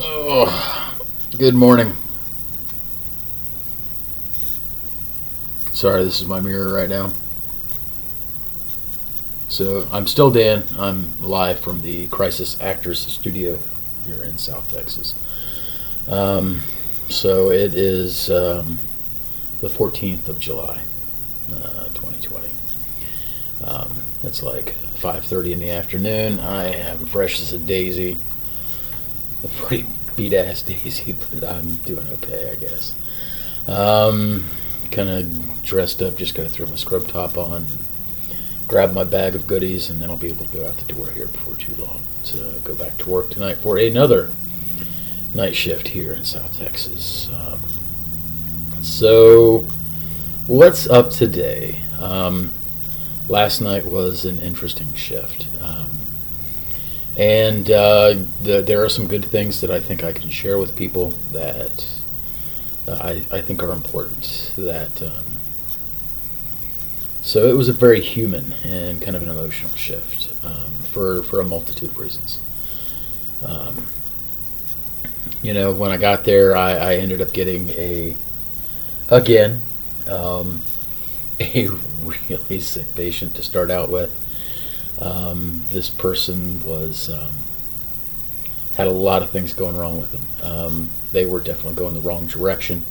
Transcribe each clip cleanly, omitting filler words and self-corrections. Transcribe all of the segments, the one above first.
Oh, good morning. Sorry, this is my mirror right now. So I'm still Dan. I'm live from the Crisis Actors Studio here in South Texas. So it is the 14th of July, 2020. It's like 5:30 in the afternoon. I am fresh as a daisy. A pretty beat-ass daisy, but I'm doing okay, I guess. Kind of dressed up, just got to throw my scrub top on, grab my bag of goodies, and then I'll be able to go out the door here before too long to go back to work tonight for another night shift here in South Texas. So, what's up today? Last night was an interesting shift. And there are some good things that I think I can share with people that I think are important. So it was a very human and kind of an emotional shift for a multitude of reasons. When I got there, I ended up getting again, a really sick patient to start out with. This person had a lot of things going wrong with them. They were definitely going the wrong direction.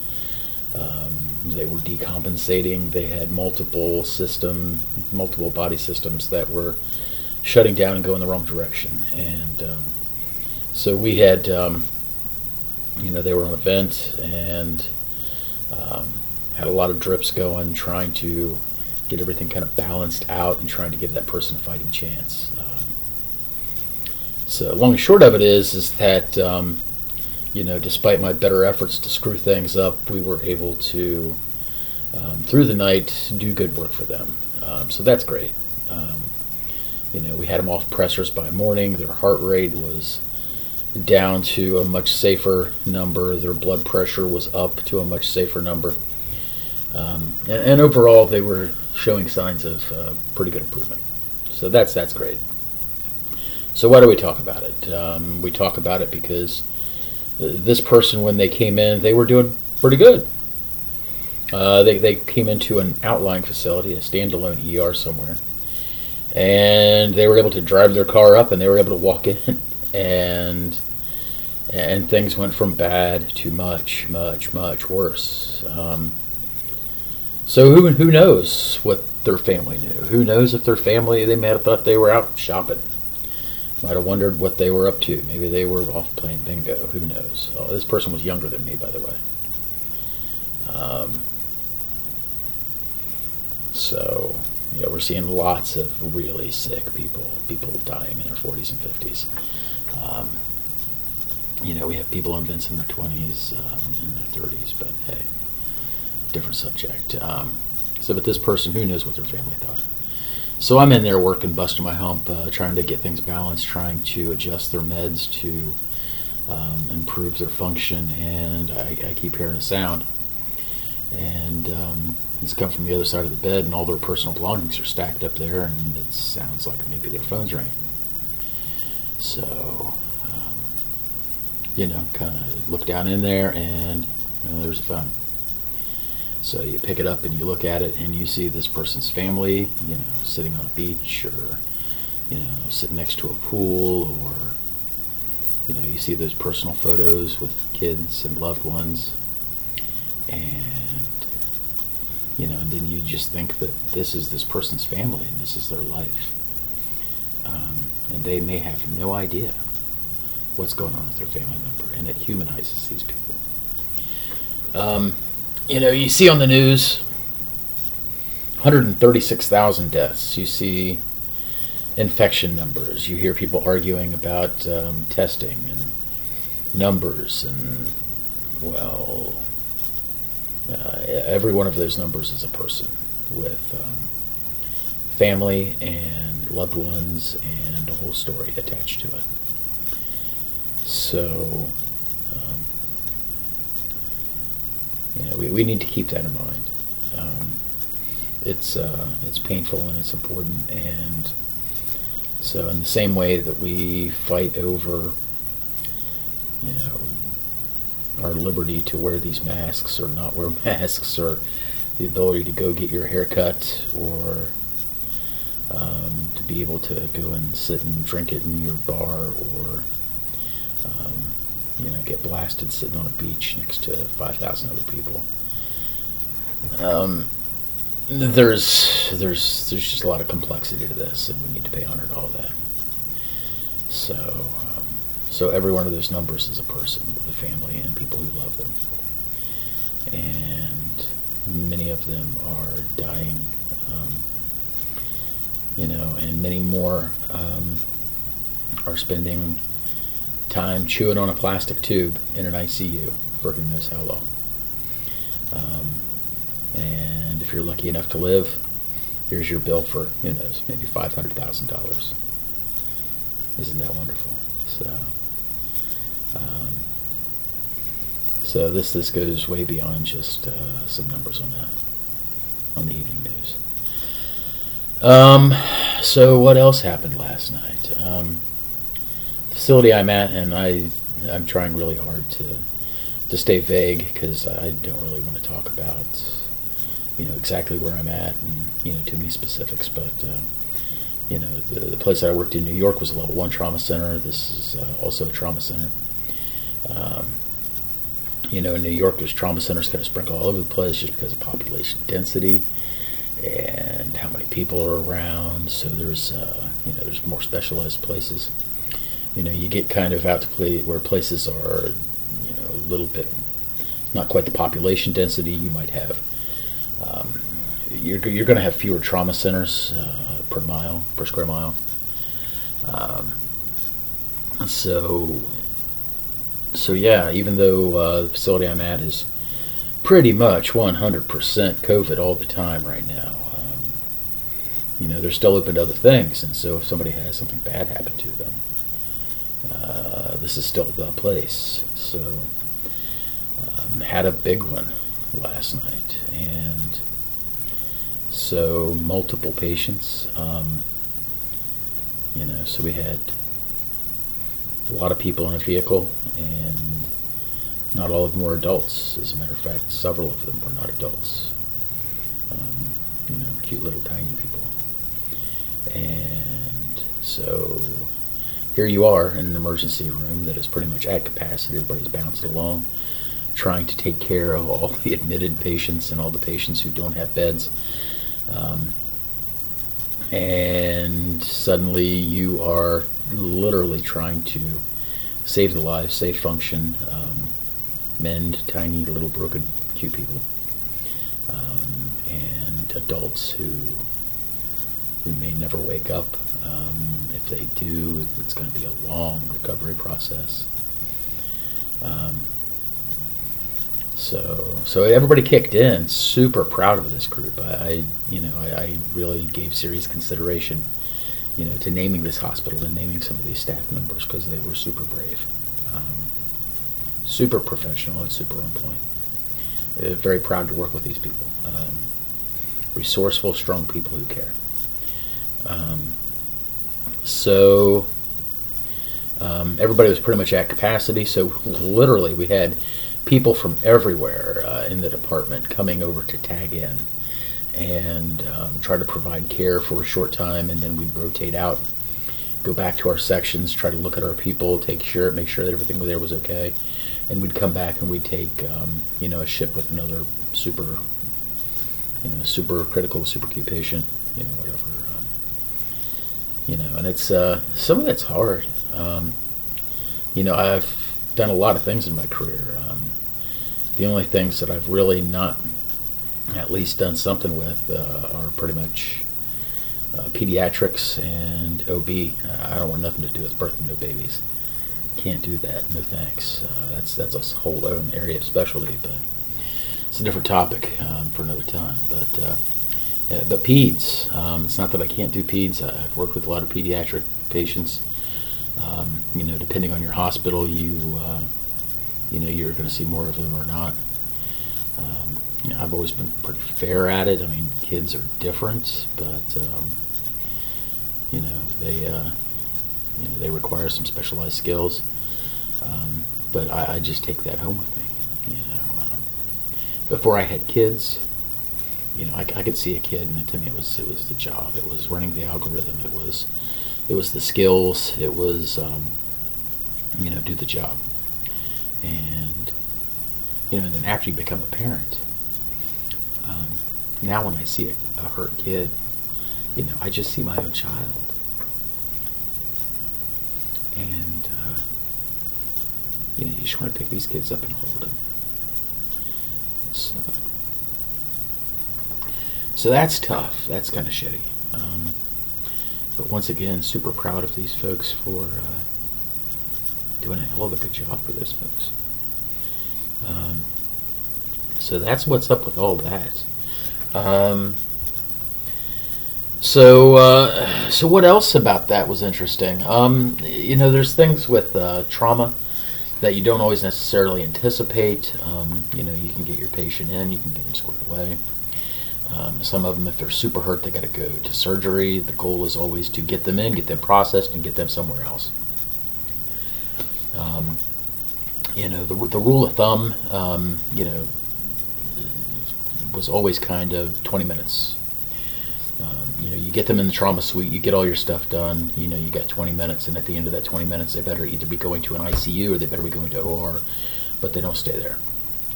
They were decompensating. They had multiple body systems that were shutting down and going the wrong direction. And so we had, they were on a vent and had a lot of drips going, trying to get everything kind of balanced out and trying to give that person a fighting chance. So long and short of it is that, despite my better efforts to screw things up, we were able to, through the night, do good work for them. So that's great. We had them off pressors by morning. Their heart rate was down to a much safer number. Their blood pressure was up to a much safer number. And overall, they were showing signs of pretty good improvement. So that's great. So why do we talk about it? We talk about it because this person, when they came in, they were doing pretty good. They came into an outlying facility, a standalone ER somewhere, and they were able to drive their car up, and they were able to walk in, and things went from bad to much, much, much worse. So who knows what their family knew? Who knows if their family, they might have thought they were out shopping. Might have wondered what they were up to. Maybe they were off playing bingo. Who knows? Oh, this person was younger than me, by the way. So, we're seeing lots of really sick people dying in their 40s and 50s. We have people on vents in their 20s, in their 30s, but hey, different subject. But this person, who knows what their family thought. So I'm in there working, busting my hump, trying to get things balanced, trying to adjust their meds to improve their function, and I keep hearing a sound. And it's come from the other side of the bed, and all their personal belongings are stacked up there, and it sounds like maybe their phone's ringing. So, kind of look down in there, and there's a phone. So you pick it up and you look at it and you see this person's family, sitting on a beach or, sitting next to a pool, or, you see those personal photos with kids and loved ones. And, and then you just think that this is this person's family and this is their life. And they may have no idea what's going on with their family member, and it humanizes these people. You see on the news 136,000 deaths. You see infection numbers. You hear people arguing about testing and numbers. And, every one of those numbers is a person with family and loved ones and a whole story attached to it. So, we need to keep that in mind. It's painful and it's important, and so in the same way that we fight over our liberty to wear these masks or not wear masks, or the ability to go get your hair cut, or to be able to go and sit and drink it in your bar, or get blasted sitting on a beach next to 5,000 other people. There's just a lot of complexity to this, and we need to pay honor to all that. So every one of those numbers is a person with a family and people who love them, and many of them are dying, and many more are spending time chewing on a plastic tube in an ICU for who knows how long. And if you're lucky enough to live, here's your bill for, who knows, maybe $500,000. Isn't that wonderful? So this goes way beyond just some numbers on the evening news. So what else happened last night? The facility I'm at, and I'm trying really hard to stay vague, because I don't really want to talk about exactly where I'm at and too many specifics. But the place that I worked in New York was a level 1 trauma center. This is also a trauma center. In New York, there's trauma centers kind of sprinkled all over the place just because of population density and how many people are around. So there's more specialized places. You get kind of out to play where places are a little bit not quite the population density. You might have you're going to have fewer trauma centers per square mile. So yeah, even though the facility I'm at is pretty much 100% COVID all the time right now, they're still open to other things, and so if somebody has something bad happen to them, this is still the place. So had a big one last night, and so multiple patients. So we had a lot of people in a vehicle, and not all of them were adults. As a matter of fact, several of them were not adults. Cute little tiny people. And so here you are in an emergency room that is pretty much at capacity. Everybody's bouncing along, trying to take care of all the admitted patients and all the patients who don't have beds. And suddenly you are literally trying to save the lives, save function, mend tiny little broken cute people, and adults who may never wake up. If they do, it's going to be a long recovery process. So everybody kicked in. Super proud of this group. I really gave serious consideration, to naming this hospital and naming some of these staff members, because they were super brave, super professional, and super on point. Very proud to work with these people. Resourceful, strong people who care. So everybody was pretty much at capacity. So literally, we had people from everywhere in the department coming over to tag in and try to provide care for a short time, and then we'd rotate out, go back to our sections, try to look at our people, make sure that everything there was okay, and we'd come back and we'd take a shift with another super critical, super acute patient, whatever. And it's some of that's hard. I've done a lot of things in my career. The only things that I've really not at least done something with are pretty much pediatrics and OB. I don't want nothing to do with birthing no babies. Can't do that. No thanks. That's a whole own area of specialty, but it's a different topic for another time. But peds. It's not that I can't do peds. I've worked with a lot of pediatric patients. Depending on your hospital, you're going to see more of them or not. I've always been pretty fair at it. I mean, kids are different, but they require some specialized skills. but I just take that home with me. Before I had kids, I could see a kid, and to me it was the job. It was running the algorithm. It was the skills. It was do the job. And and then after you become a parent, now when I see a hurt kid, I just see my own child. And you just want to pick these kids up and hold them. So that's tough. That's kind of shitty. But once again, super proud of these folks for doing a hell of a good job for those folks. So that's what's up with all that. So what else about that was interesting? There's things with trauma that you don't always necessarily anticipate. You can get your patient in, you can get them squared away. Some of them, if they're super hurt, they got to go to surgery. The goal is always to get them in, get them processed, and get them somewhere else. The rule of thumb, was always kind of 20 minutes. You get them in the trauma suite, you get all your stuff done, you got 20 minutes, and at the end of that 20 minutes, they better either be going to an ICU or they better be going to OR, but they don't stay there.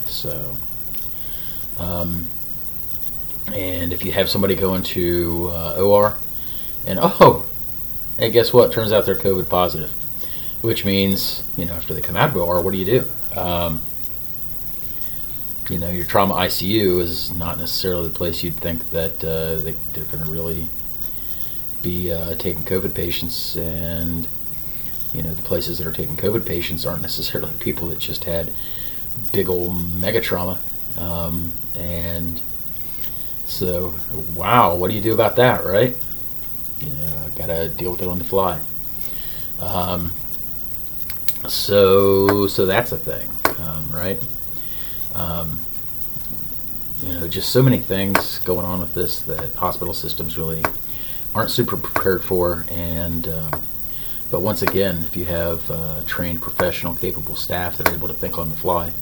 So, and if you have somebody going to OR, and hey, guess what? Turns out they're COVID positive, which means, after they come out of OR, what do you do? Your trauma ICU is not necessarily the place you'd think that they're going to really be taking COVID patients, and the places that are taking COVID patients aren't necessarily people that just had big old mega trauma, and so wow, what do you do about that, right? Got to deal with it on the fly. So that's a thing, right? Just so many things going on with this that hospital systems really aren't super prepared for. And but once again, if you have trained, professional, capable staff that are able to think on the fly,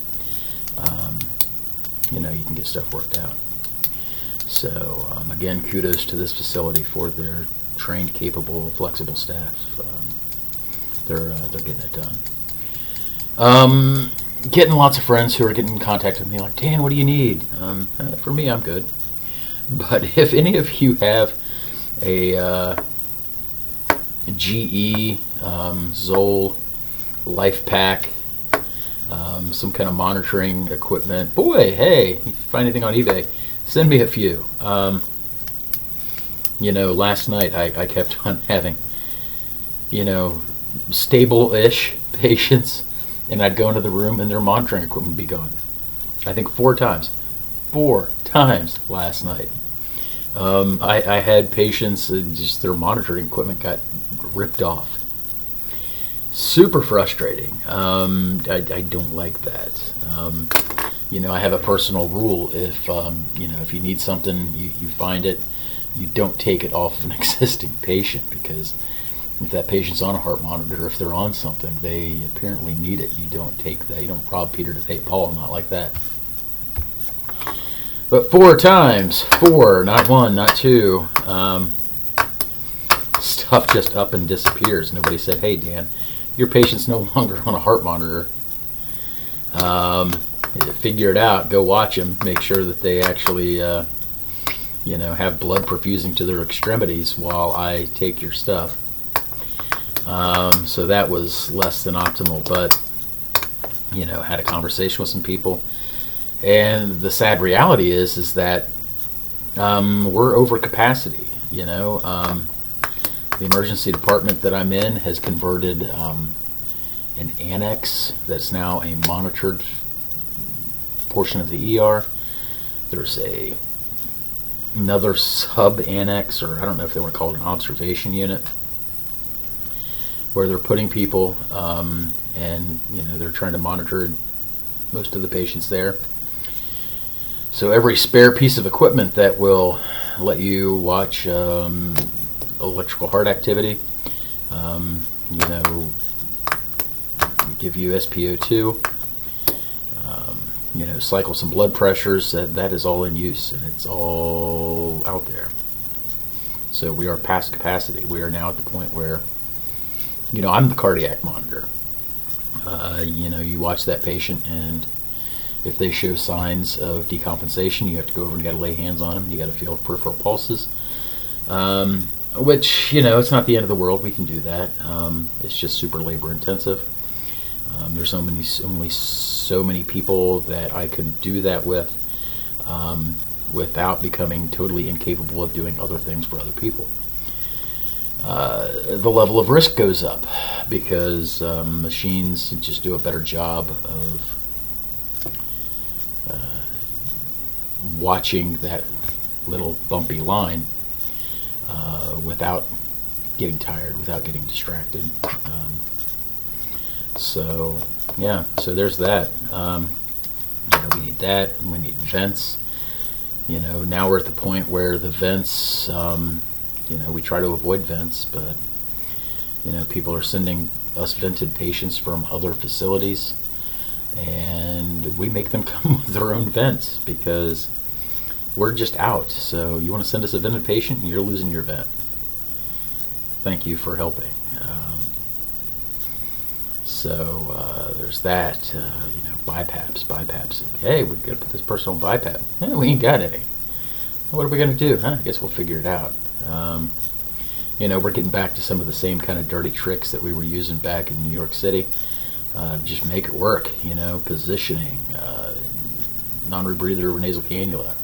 you can get stuff worked out. So again, kudos to this facility for their trained, capable, flexible staff. They're getting it done. Getting lots of friends who are getting in contact with me like, Dan, what do you need? For me, I'm good. But if any of you have a GE, Zoll, Life Pack, some kind of monitoring equipment, boy, hey, if you find anything on eBay, send me a few. Last night I kept on having, stable-ish patients, and I'd go into the room and their monitoring equipment would be gone. I think 4 times. 4 times last night. I had patients, just their monitoring equipment got ripped off. Super frustrating. I don't like that. I have a personal rule. If you need something, you find it, you don't take it off of an existing patient, because if that patient's on a heart monitor, if they're on something, they apparently need it. You don't take that. You don't rob Peter to pay Paul, not like that. But 4 times, 4, not 1, not 2. Stuff just up and disappears. Nobody said, hey, Dan, your patient's no longer on a heart monitor. Figure it out. Go watch them. Make sure that they actually, have blood perfusing to their extremities while I take your stuff. So that was less than optimal, but, had a conversation with some people. And the sad reality is that we're over capacity. The emergency department that I'm in has converted an annex that's now a monitored portion of the ER. There's another sub-annex, or I don't know if they want to call it an observation unit, where they're putting people, and they're trying to monitor most of the patients there. So every spare piece of equipment that will let you watch give you SpO2, cycle some blood pressures. That is all in use, and it's all out there. So we are past capacity. We are now at the point where, I'm the cardiac monitor. You watch that patient, and if they show signs of decompensation, you have to go over and you got to lay hands on them. You got to feel peripheral pulses, which, it's not the end of the world. We can do that. It's just super labor intensive. There's only so many people that I can do that with without becoming totally incapable of doing other things for other people. The level of risk goes up because machines just do a better job of watching that little bumpy line without getting tired, without getting distracted. So there's that. We need that, and we need vents. Now we're at the point where the vents, we try to avoid vents, but, people are sending us vented patients from other facilities, and we make them come with their own vents because we're just out. So you want to send us a vented patient, and you're losing your vent. Thank you for helping. There's that, BiPAPs. Okay, we're going to put this person on BiPAP. We ain't got any. What are we going to do? I guess we'll figure it out. We're getting back to some of the same kind of dirty tricks that we were using back in New York City. Just make it work, positioning, non-rebreather nasal cannula.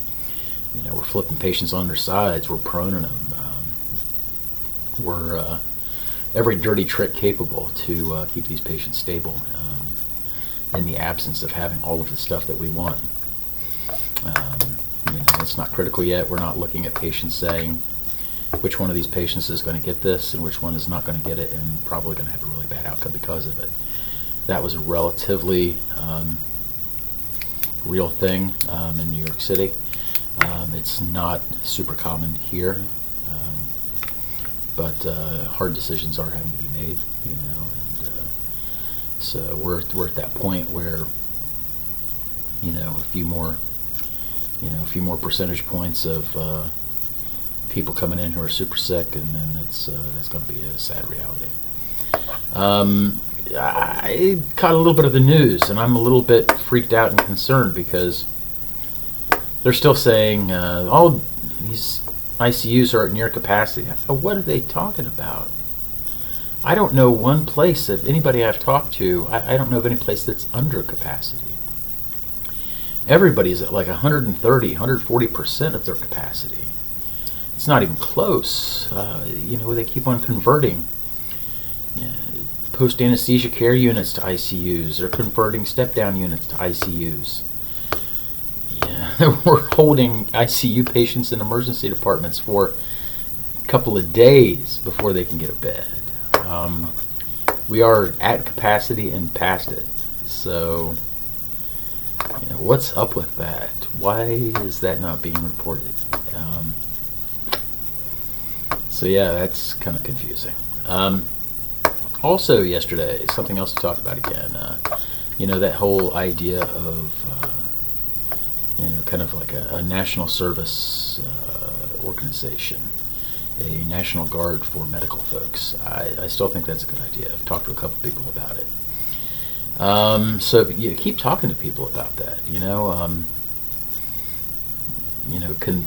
We're flipping patients on their sides. We're proning them. We're every dirty trick capable to keep these patients stable in the absence of having all of the stuff that we want. It's not critical yet. We're not looking at patients saying which one of these patients is going to get this and which one is not going to get it and probably going to have a really bad outcome because of it. That was a relatively real thing in New York City. It's not super common here. But hard decisions are having to be made, and so we're at that point where, a few more percentage points of people coming in who are super sick, and then that's going to be a sad reality. I caught a little bit of the news, and I'm a little bit freaked out and concerned because they're still saying all these ICUs are at near capacity. What are they talking about? I don't know one place that anybody I've talked to, I don't know of any place that's under capacity. Everybody's at like 130, 140% of their capacity. It's not even close. They keep on converting post-anesthesia care units to ICUs. They're converting step-down units to ICUs. We're holding ICU patients in emergency departments for a couple of days before they can get a bed. We are at capacity and past it. So, what's up with that? Why is that not being reported? That's kind of confusing. Also yesterday, something else to talk about again, that whole idea of kind of like a national service organization, a National Guard for medical folks. I still think that's a good idea. I've talked to a couple people about it. So keep talking to people about that.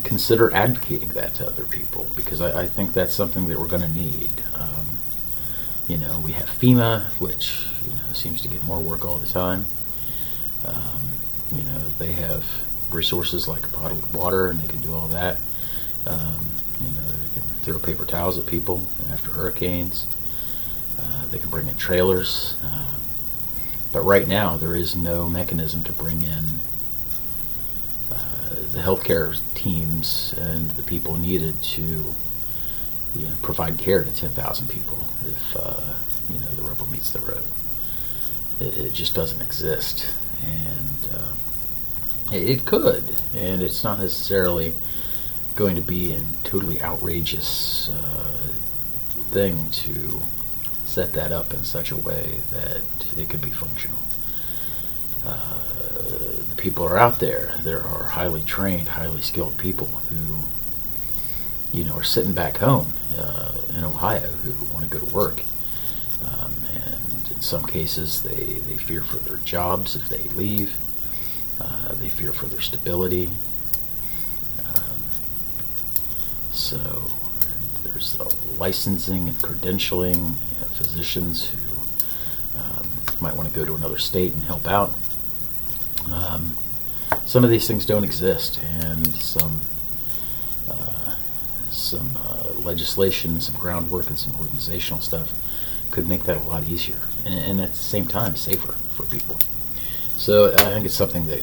Consider advocating that to other people because I think that's something that we're going to need. We have FEMA, which seems to get more work all the time. They have resources like bottled water, and they can do all that. They can throw paper towels at people after hurricanes. They can bring in trailers. But right now, there is no mechanism to bring in the healthcare teams and the people needed to provide care to 10,000 people if the rubber meets the road. It just doesn't exist, and it could, and it's not necessarily going to be a totally outrageous thing to set that up in such a way that it could be functional. The people are out there. There are highly trained, highly skilled people who, are sitting back home in Ohio who want to go to work. And in some cases, they fear for their jobs if they leave. They fear for their stability. So there's licensing and credentialing, physicians who might want to go to another state and help out. Some of these things don't exist, and some legislation, some groundwork, and some organizational stuff could make that a lot easier, and at the same time safer for people. So I think it's something that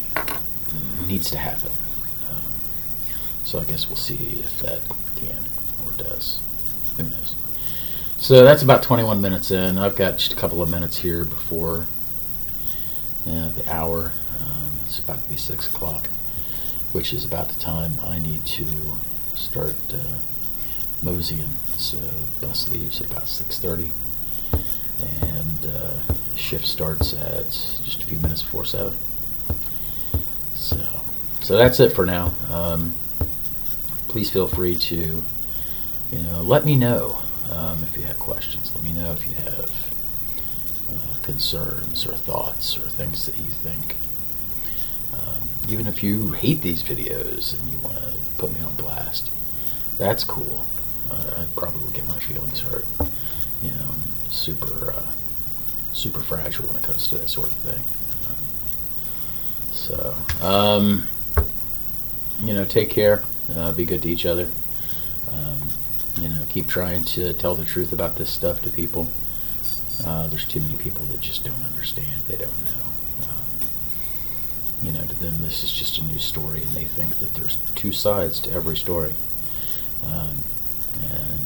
needs to happen. So I guess we'll see if that can or does. Who knows? So that's about 21 minutes in. I've got just a couple of minutes here before the hour. It's about to be 6 o'clock, which is about the time I need to start moseying. So the bus leaves at about 6:30, and shift starts at just a few minutes before 7. So that's it for now. Please feel free to, let me know if you have questions. Let me know if you have concerns or thoughts or things that you think. Even if you hate these videos and you want to put me on blast, that's cool. I probably will get my feelings hurt. I'm super fragile when it comes to that sort of thing. Take care. Be good to each other. Keep trying to tell the truth about this stuff to people. There's too many people that just don't understand. They don't know. To them, this is just a news story, and they think that there's two sides to every story. And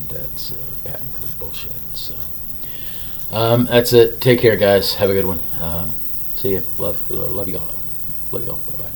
that's patently bullshit. So that's it. Take care, guys. Have a good one. See ya. Love y'all. Love y'all. Bye-bye.